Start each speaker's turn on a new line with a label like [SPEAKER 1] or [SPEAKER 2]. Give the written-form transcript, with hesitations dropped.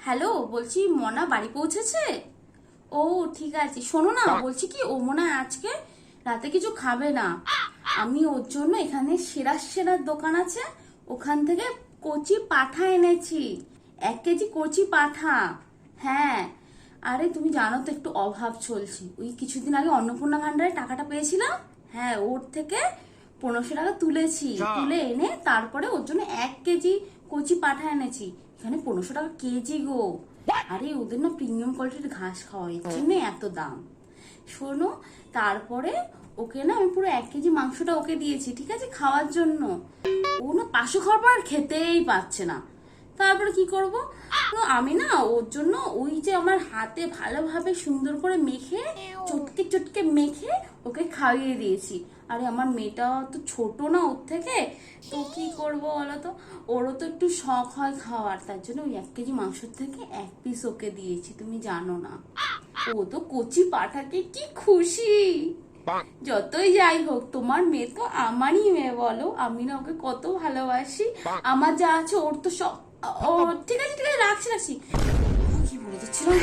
[SPEAKER 1] Hello, বলছি মনা বাড়ি পৌঁছেছে? ও ঠিক আছে, শোনো না, বলছি কি ও মনে হয় আজকে রাতে কিছু খাবে না। আমি ওর জন্য এখানে সেরা সেরা দোকান আছে, ওখান থেকে কচি পাঠা এনেছি। 1 কেজি কচি পাঠা। হ্যাঁ, আরে তুমি জানো তো একটু অভাব চলছে। ওই কিছুদিন আগে অন্নপূর্ণা ভান্ডারে টাকাটা পেয়েছিলাম। হ্যাঁ, ওর থেকে 1500 টাকা তুলেছি, তুলে এনে তারপরে ওর জন্য 1 কেজি কচি পাঠা এনেছি। এখানে 1500 টাকা কেজি গো। আরে ওদের না প্রিমিয়াম কোয়ালিটির ঘাস খাওয়া, এর জন্য এত দাম। শোনো, তারপরে ওকে না আমি পুরো 1 কেজি মাংসটা ওকে দিয়েছি, ঠিক আছে, খাওয়ার জন্য। ও না পাশু খাওয়ার পর আর খেতেই পাচ্ছে না। তারপরে কি করব, তো আমি না ওর জন্য ওই যে আমার হাতে ভালোভাবে সুন্দর করে মেখে চটকে চটকে মেখে ওকে খাইয়ে দিয়েছি। আরে আমার মেয়েটা তো ছোট না ওর থেকে, তো কি করব বলো তো, ওরও তো একটু শখ হয় খাওয়ার, তার জন্য ওই 1 কেজি মাংসর থেকে 1 পিস ওকে দিয়েছি, তুমি জানো না। ও তো কচি পাঠাকে কি খুশি। যতই যাই হোক, তোমার মেয়ে তো আমারই মেয়ে, বলো, আমি না ওকে কত ভালোবাসি। আমার যা আছে ওর তো সব। ও ঠিক আছে ঠিক আছে, রাখছি রাখছি। কি বলে যাচ্ছিলাম।